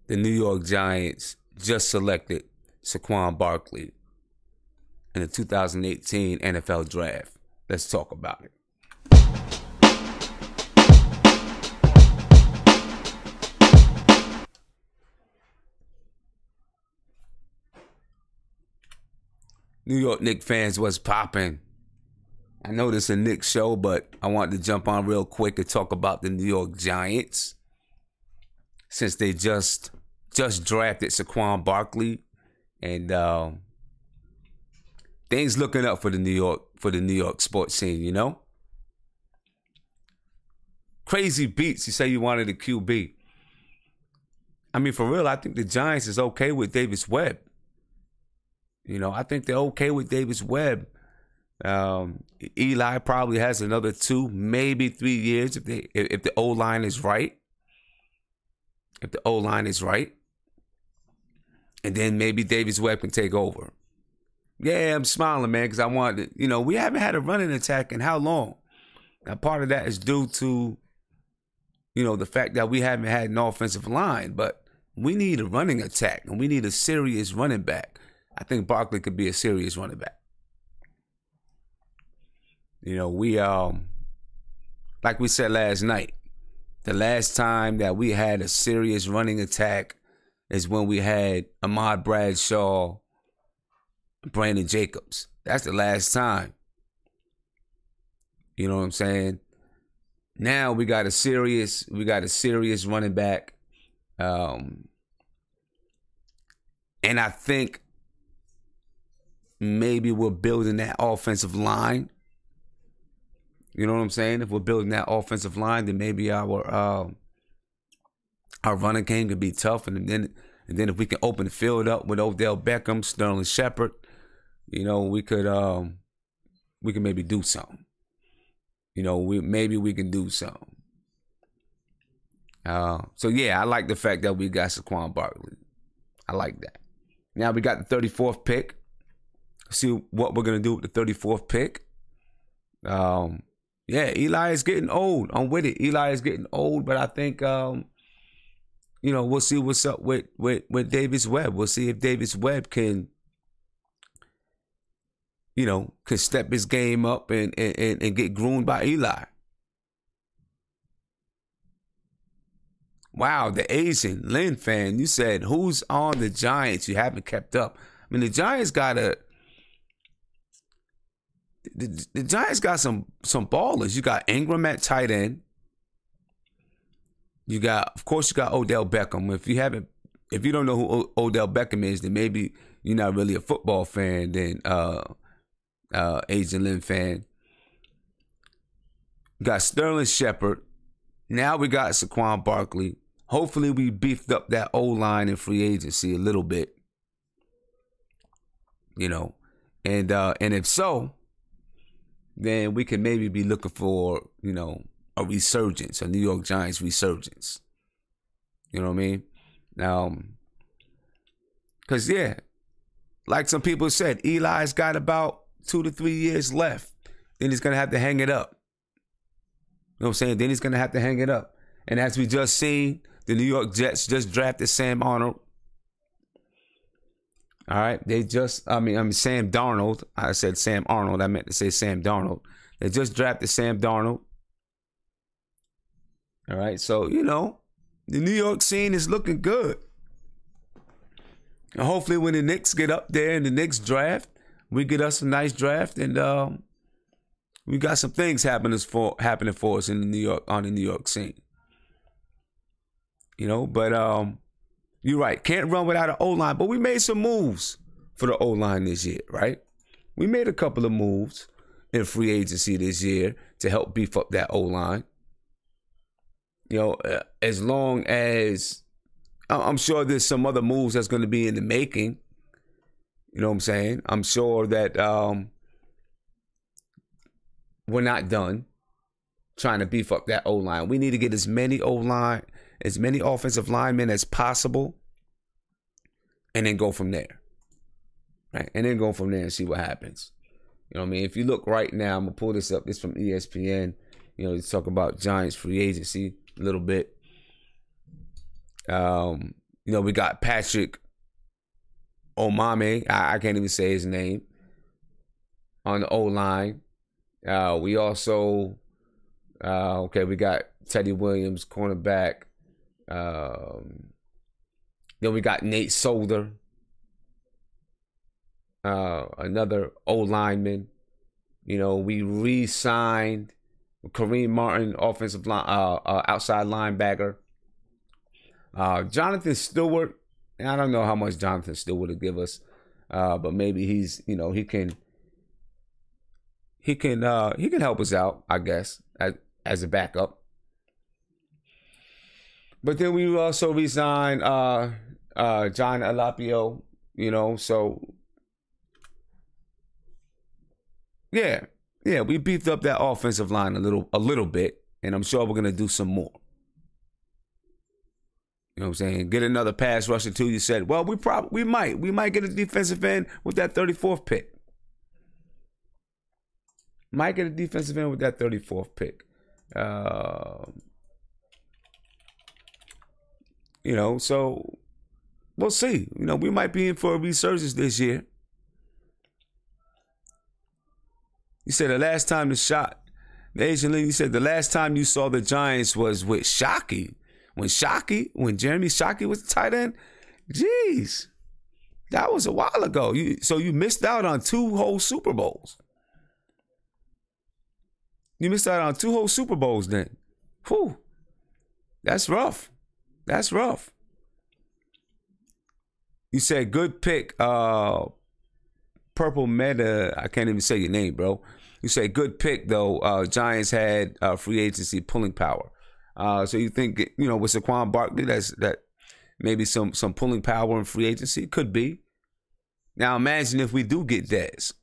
the New York Giants just selected Saquon Barkley in the 2018 NFL Draft. Let's talk about it. New York Knicks fans, what's popping? I know this is a Knicks show, but I wanted to jump on real quick and talk about the New York Giants. Since they just drafted Saquon Barkley, and things looking up for the New York sports scene, you know? Crazy beats, you say you wanted a QB. I mean, for real, I think the Giants is okay with Davis Webb. You know, I think they're okay with Davis Webb. Eli probably has another 2, maybe 3 years if the O-line is right. If the O-line is right. And then maybe Davis Webb can take over. Yeah, I'm smiling, man, because I wanted to, you know, we haven't had a running attack in how long? Now, part of that is due to, you know, the fact that we haven't had an offensive line, but we need a running attack, and we need a serious running back. I think Barkley could be a serious running back. You know, we, like we said last night, the last time that we had a serious running attack is when we had Ahmad Bradshaw, Brandon Jacobs. That's the last time. You know what I'm saying? Now we got a serious running back. And I think maybe we're building that offensive line. You know what I'm saying? If we're building that offensive line, then maybe our running game could be tough, and then if we can open the field up with Odell Beckham, Sterling Shepard, you know, we could maybe do something. You know, we can do something. So yeah, I like the fact that we got Saquon Barkley. I like that. Now we got the 34th pick. See what we're gonna do with the 34th pick. Yeah, Eli is getting old. I'm with it. Eli is getting old, but I think, you know, we'll see what's up with Davis Webb. We'll see if Davis Webb can, you know, can step his game up and get groomed by Eli. Wow, the Asian Lynn fan, you said, who's on the Giants you haven't kept up? I mean, the Giants got The Giants got some ballers. You got Ingram at tight end. Of course, you got Odell Beckham. If you don't know who Odell Beckham is, then maybe you're not really a football fan. Then Asian Lynn fan. You got Sterling Shepard. Now we got Saquon Barkley. Hopefully, we beefed up that O-line in free agency a little bit. You know, and if so, then we can maybe be looking for, you know, a resurgence, a New York Giants resurgence. You know what I mean? Because, yeah, like some people said, Eli's got about 2 to 3 years left. Then he's going to have to hang it up. You know what I'm saying? Then he's going to have to hang it up. And as we just seen, the New York Jets just drafted Sam Arnold. All right, Sam Darnold. I said Sam Arnold. I meant to say Sam Darnold. They just drafted Sam Darnold. All right, so, you know, the New York scene is looking good. And hopefully when the Knicks get up there in the Knicks draft, we get us a nice draft, and we got some things happening for us in on the New York scene. You know, but you're right. Can't run without an O-line. But we made some moves for the O-line this year, right? We made a couple of moves in free agency this year to help beef up that O-line. You know, as long as I'm sure there's some other moves that's going to be in the making. You know what I'm saying? I'm sure that we're not done trying to beef up that O-line. We need to get as many offensive linemen as possible, and then go from there. Right? And then go from there and see what happens. You know what I mean? If you look right now, I'm going to pull this up. This is from ESPN. You know, let's talk about Giants free agency a little bit. You We got Patrick Omame. I can't even say his name. On the O-line. We also, we got Teddy Williams, cornerback. Then we got Nate Solder, another O-lineman. We re-signed Kareem Martin, offensive line, outside linebacker. Jonathan Stewart. I don't know how much Jonathan Stewart will give us, but maybe he's, he can help us out, I guess, as a backup. But then we also re-signed John Alapio, so yeah, we beefed up that offensive line a little bit, and I'm sure we're gonna do some more. You know what I'm saying? Get another pass rusher too. You said, well, we might get a defensive end with that 34th pick. Might get a defensive end with that 34th pick. So we'll see. We might be in for a resurgence this year. You said the last time the Asian League, you said the last time you saw the Giants was with Shockey. When Jeremy Shockey was the tight end? Jeez. That was a while ago. So you missed out on 2 whole Super Bowls. You missed out on 2 whole Super Bowls then. Whew. That's rough. You said good pick, Purple Meta. I can't even say your name, bro. You said good pick, though. Giants had free agency pulling power. So you think, with Saquon Barkley, that maybe some pulling power in free agency? Could be. Now imagine if we do get Dez.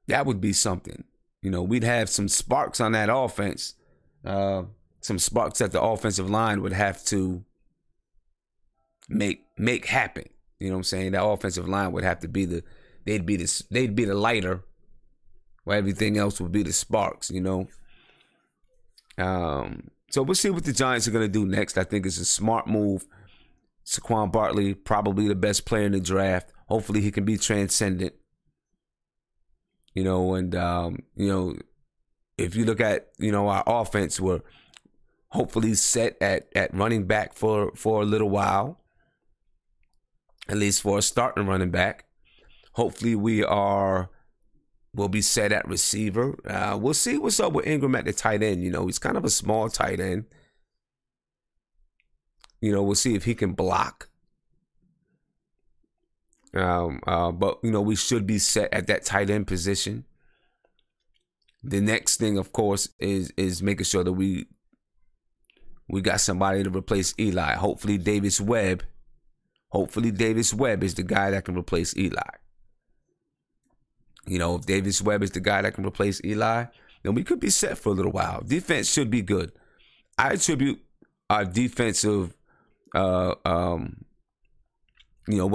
That would be something. We'd have some sparks on that offense. Some sparks that the offensive line would have to make happen. You know what I'm saying? That offensive line would have to be they'd be the lighter, where everything else would be the sparks, So we'll see what the Giants are going to do next. I think it's a smart move. Saquon Barkley, probably the best player in the draft. Hopefully he can be transcendent. If you look at, our offense, we're hopefully set at running back for a little while. At least for a starting running back. Hopefully we'll be set at receiver. We'll see what's up with Ingram at the tight end. He's kind of a small tight end. We'll see if he can block. But we should be set at that tight end position. The next thing, of course, is making sure that we got somebody to replace Eli. Hopefully Davis Webb is the guy that can replace Eli. If Davis Webb is the guy that can replace Eli, then we could be set for a little while. Defense should be good. I attribute our defensive, what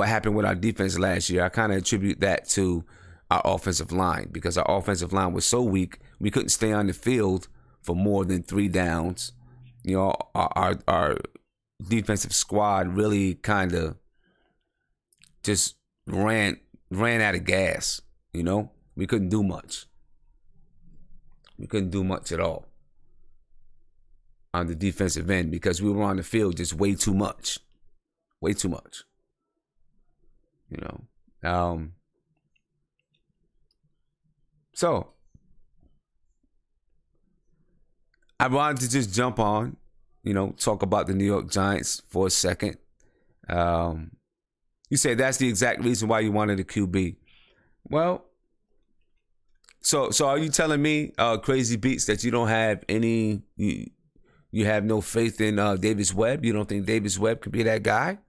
happened with our defense last year. I kind of attribute that to our offensive line, because our offensive line was so weak, we couldn't stay on the field for more than 3 downs. Our defensive squad really kind of just ran out of gas. We couldn't do much. We couldn't do much at all on the defensive end because we were on the field just way too much. Way too much. So I wanted to just jump on, talk about the New York Giants for a second. You say that's the exact reason why you wanted a QB. Well, so are you telling me, Crazy Beats, that you don't have any, you have no faith in Davis Webb? You don't think Davis Webb could be that guy?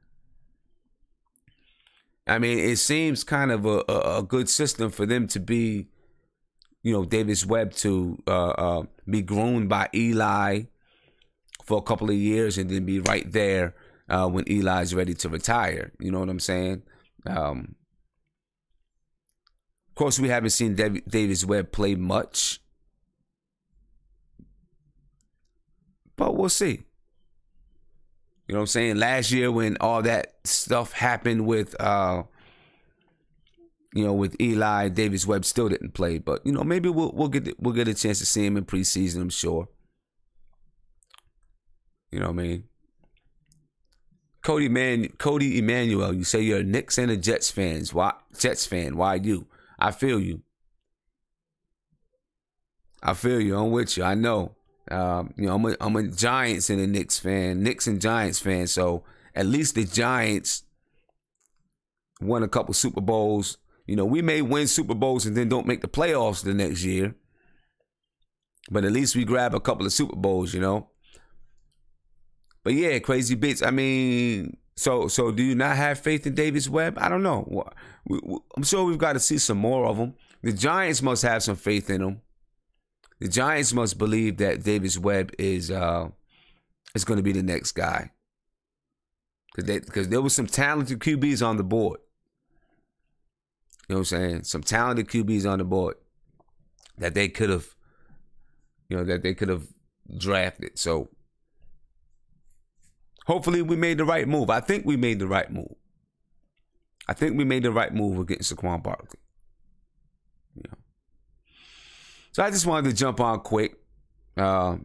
I mean, it seems kind of a good system for them to be, Davis Webb to be groomed by Eli for a couple of years and then be right there when Eli's ready to retire. You know what I'm saying? Of course, we haven't seen Davis Webb play much, but we'll see. You know what I'm saying? Last year when all that stuff happened with with Eli, Davis Webb still didn't play, but maybe we'll get a chance to see him in preseason, I'm sure. You know what I mean? Cody Emmanuel, you say you're a Knicks and a Jets fan. Why you? I feel you. I'm with you. I know. I'm a Giants and a Knicks fan, Knicks and Giants fan. So at least the Giants won a couple Super Bowls. We may win Super Bowls and then don't make the playoffs the next year. But at least we grab a couple of Super Bowls, But yeah, Crazy Bits. I mean, so do you not have faith in Davis Webb? I don't know. I'm sure we've got to see some more of him. The Giants must have some faith in him. The Giants must believe that Davis Webb is going to be the next guy. Because there was some talented QBs on the board. You know what I'm saying? Some talented QBs on the board that they could have, drafted. So hopefully we made the right move. I think we made the right move. I think we made the right move with getting Saquon Barkley. So I just wanted to jump on quick. I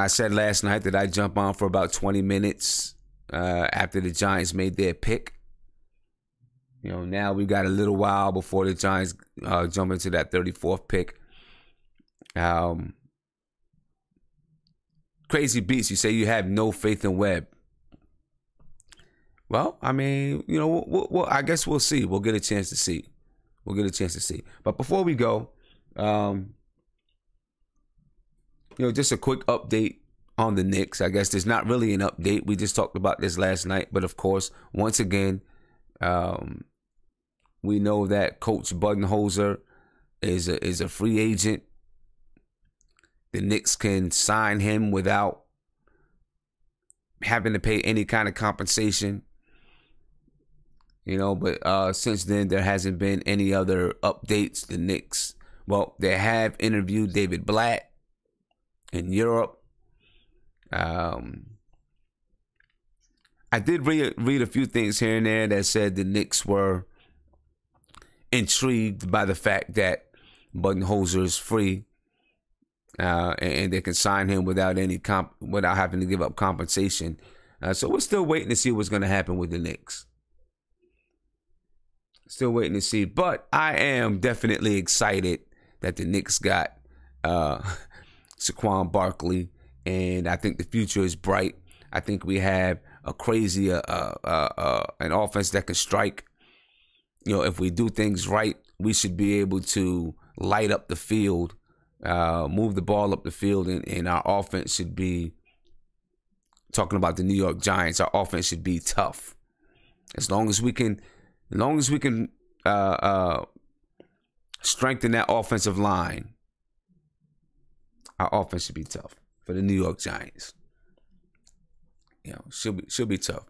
said last night that I'd jump on for about 20 minutes after the Giants made their pick. Now we got a little while before the Giants jump into that 34th pick. Crazy Beats, you say you have no faith in Webb. Well, I mean, I guess we'll see. We'll get a chance to see. But before we go, just a quick update on the Knicks. I guess there's not really an update. We just talked about this last night. But of course, once again, we know that Coach Budenholzer is a free agent. The Knicks can sign him without having to pay any kind of compensation. But since then, there hasn't been any other updates. The Knicks, they have interviewed David Blatt in Europe. I did read a few things here and there that said the Knicks were intrigued by the fact that Budenholzer is free, and they can sign him without without having to give up compensation. So we're still waiting to see what's going to happen with the Knicks. Still waiting to see, but I am definitely excited that the Knicks got Saquon Barkley, and I think the future is bright. I think we have a crazy an offense that can strike. If we do things right, we should be able to light up the field, move the ball up the field, and our offense should be, talking about the New York Giants, our offense should be tough. As long as we can strengthen that offensive line, our offense should be tough for the New York Giants. Should be tough.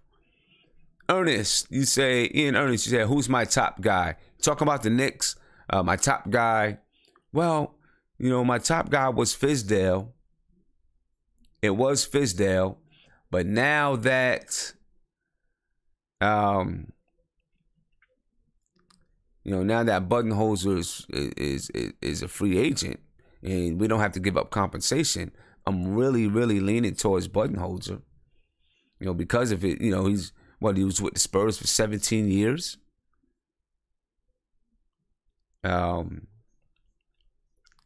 Ian Ernest, you say, who's my top guy? Talking about the Knicks, my top guy. Well, my top guy was Fizdale. It was Fizdale, but now that, now that Budenholzer is a free agent and we don't have to give up compensation, I'm really, really leaning towards Budenholzer. Because of it, he was with the Spurs for 17 years.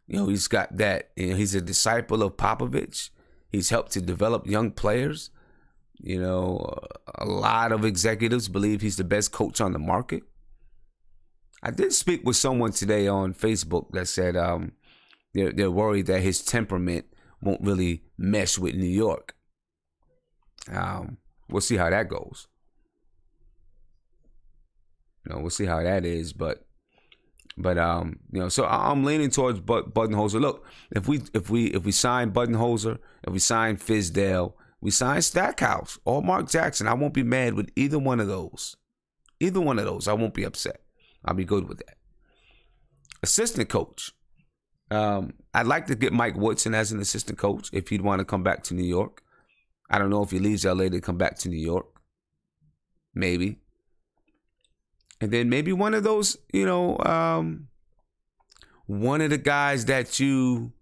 He's got that. He's a disciple of Popovich. He's helped to develop young players. A lot of executives believe he's the best coach on the market. I did speak with someone today on Facebook that said they're worried that his temperament won't really mesh with New York. We'll see how that goes. We'll see how that is, but so I'm leaning towards Budenholzer. Look, if we sign Budenholzer, if we sign Fizdale, we sign Stackhouse or Mark Jackson, I won't be mad with either one of those. Either one of those, I won't be upset. I'll be good with that. Assistant coach. I'd like to get Mike Woodson as an assistant coach if he'd want to come back to New York. I don't know if he leaves LA to come back to New York. Maybe. And then maybe one of those, one of the guys that you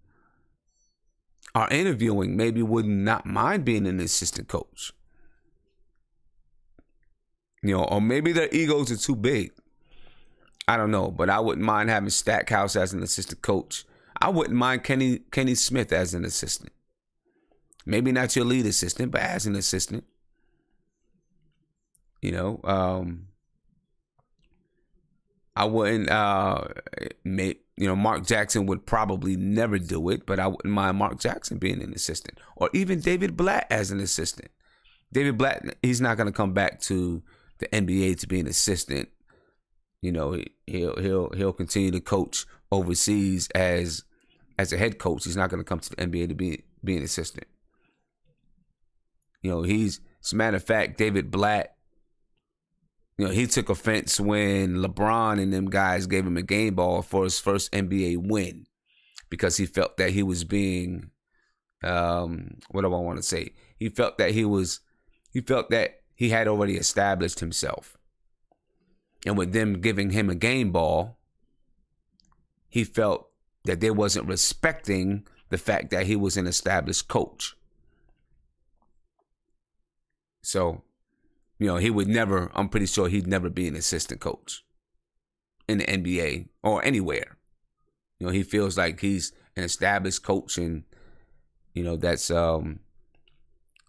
are interviewing maybe would not mind being an assistant coach. Or maybe their egos are too big. I don't know, but I wouldn't mind having Stackhouse as an assistant coach. I wouldn't mind Kenny Smith as an assistant. Maybe not your lead assistant, but as an assistant. I wouldn't. Mark Jackson would probably never do it, but I wouldn't mind Mark Jackson being an assistant, or even David Blatt as an assistant. David Blatt, he's not going to come back to the NBA to be an assistant. He'll continue to coach overseas as a head coach. He's not going to come to the NBA to be an assistant. As a matter of fact, David Blatt, he took offense when LeBron and them guys gave him a game ball for his first NBA win, because he felt that he was being, what do I want to say? He felt that he had already established himself. And with them giving him a game ball, he felt that they wasn't respecting the fact that he was an established coach. So, he would never, I'm pretty sure he'd never be an assistant coach in the NBA or anywhere. He feels like he's an established coach, and, that's, so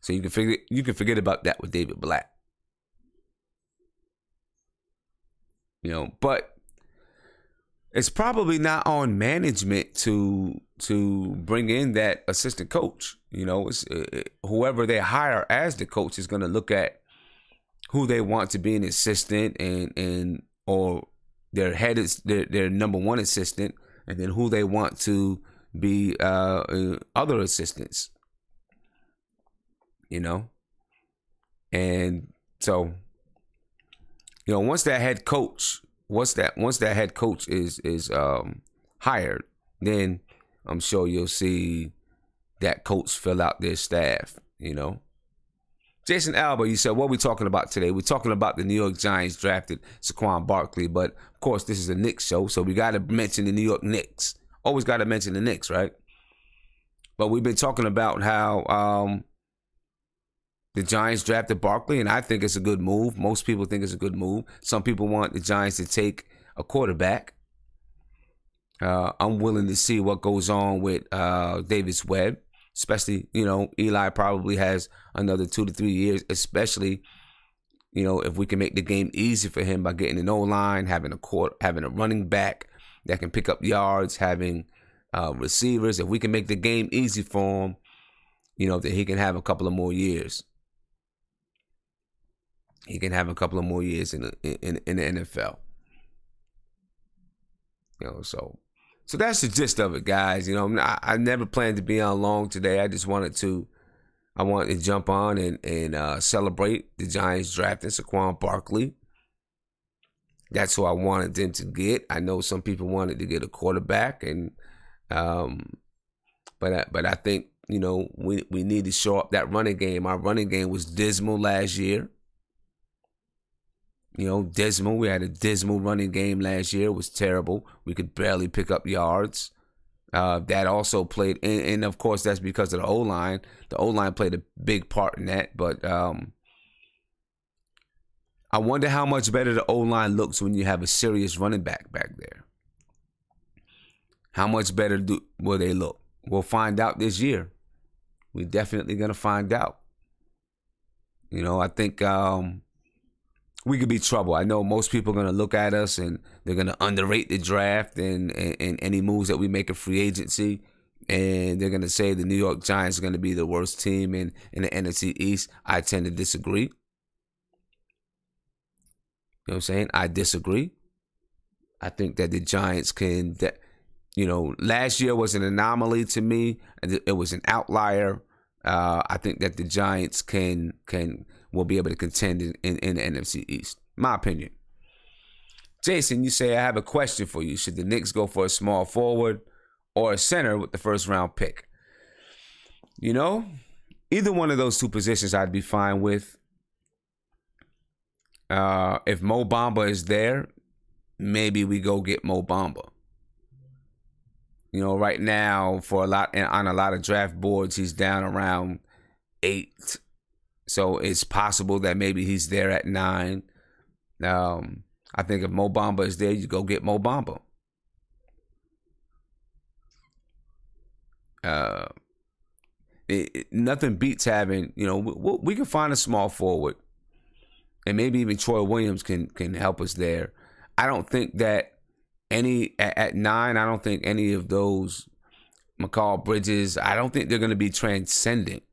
you can forget about that with David Blatt. But it's probably not on management to bring in that assistant coach. It's whoever they hire as the coach is going to look at who they want to be an assistant and or their head is their number one assistant, and then who they want to be other assistants. And so once that head coach is hired, then I'm sure you'll see that coach fill out their staff. Jason Alba, you said, what are we talking about today? We're talking about the New York Giants drafted Saquon Barkley, but of course this is a Knicks show, so we got to mention the New York Knicks. Always got to mention the Knicks, right? But we've been talking about how the Giants drafted Barkley, and I think it's a good move. Most people think it's a good move. Some people want the Giants to take a quarterback. I'm willing to see what goes on with Davis Webb. Especially, Eli probably has another 2 to 3 years, especially, if we can make the game easy for him by getting an O-line, having a running back that can pick up yards, having receivers. If we can make the game easy for him, that he can have a couple of more years. He can have a couple of more years in the NFL. So that's the gist of it, guys. I never planned to be on long today. I wanted to jump on and celebrate the Giants drafting Saquon Barkley. That's who I wanted them to get. I know some people wanted to get a quarterback, and but I think we need to show up that running game. Our running game was dismal last year. Dismal. We had a dismal running game last year. It was terrible. We could barely pick up yards. That also played, and of course that's because of the O-line. The O-line played a big part in that. But I wonder how much better the O-line looks when you have a serious running back there. How much better will they look? We'll find out this year. We're definitely going to find out. I think we could be trouble. I know most people are going to look at us and they're going to underrate the draft and any moves that we make in free agency. And they're going to say the New York Giants are going to be the worst team in the NFC East. I tend to disagree. You know what I'm saying? I disagree. I think that the Giants can, last year was an anomaly to me. It was an outlier. I think that the Giants will be able to contend in the NFC East. My opinion. Jason, you say, I have a question for you. Should the Knicks go for a small forward or a center with the first round pick? Either one of those two positions I'd be fine with. If Mo Bamba is there, maybe we go get Mo Bamba. You know, right now on a lot of draft boards, he's down around 8. So it's possible that maybe he's there at 9. I think if Mo Bamba is there, you go get Mo Bamba. Nothing beats having, we can find a small forward, and maybe even Troy Williams can help us there. I don't think that at 9, I don't think any of those, McCall Bridges, I don't think they're going to be transcendent.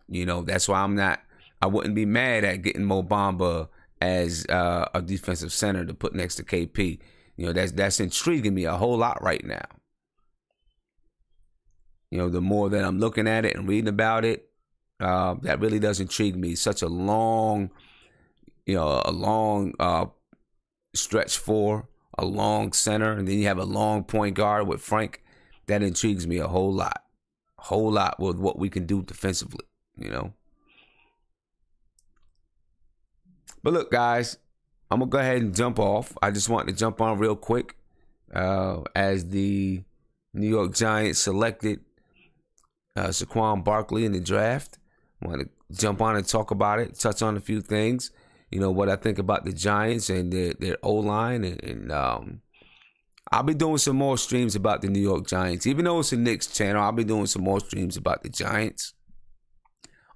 That's why I wouldn't be mad at getting Mo Bamba as a defensive center to put next to KP. That's intriguing me a whole lot right now. The more that I'm looking at it and reading about it, that really does intrigue me. Such a long stretch 4, a long center, and then you have a long point guard with Frank. That intrigues me a whole lot with what we can do defensively, But look, guys, I'm going to go ahead and jump off. I just wanted to jump on real quick as the New York Giants selected Saquon Barkley in the draft. I want to jump on and talk about it, touch on a few things. What I think about the Giants and their O-line. And I'll be doing some more streams about the New York Giants. Even though it's a Knicks channel, I'll be doing some more streams about the Giants.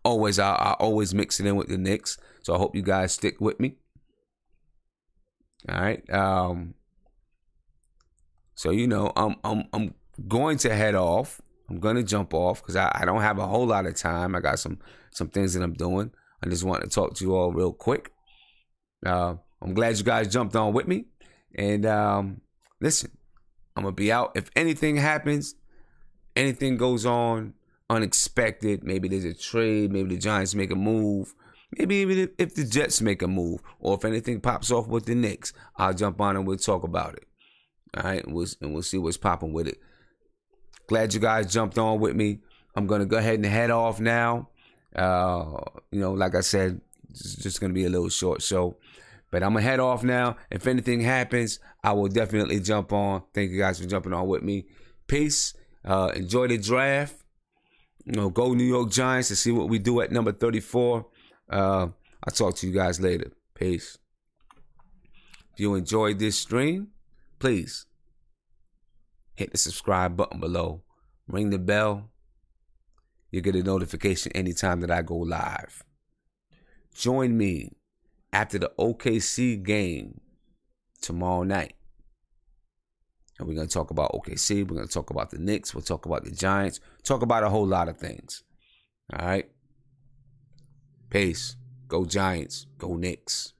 I always mix it in with the Knicks. So I hope you guys stick with me. All right. So, I'm going to head off. I'm going to jump off because I don't have a whole lot of time. I got some things that I'm doing. I just want to talk to you all real quick. I'm glad you guys jumped on with me. And listen, I'm going to be out. If anything happens, anything goes on unexpected, maybe there's a trade, maybe the Giants make a move, maybe even if the Jets make a move, or if anything pops off with the Knicks, I'll jump on and we'll talk about it. All right, and we'll see what's popping with it. Glad you guys jumped on with me. I'm going to go ahead and head off now. Like I said, it's just going to be a little short show. But I'm going to head off now. If anything happens, I will definitely jump on. Thank you guys for jumping on with me. Peace. Enjoy the draft. Go New York Giants to see what we do at number 34. I'll talk to you guys later. Peace. If you enjoyed this stream, please hit the subscribe button below. Ring the bell. You get a notification anytime that I go live. Join me after the OKC game tomorrow night. And we're going to talk about OKC. We're going to talk about the Knicks. We'll talk about the Giants. Talk about a whole lot of things. All right? Peace. Go Giants. Go Knicks.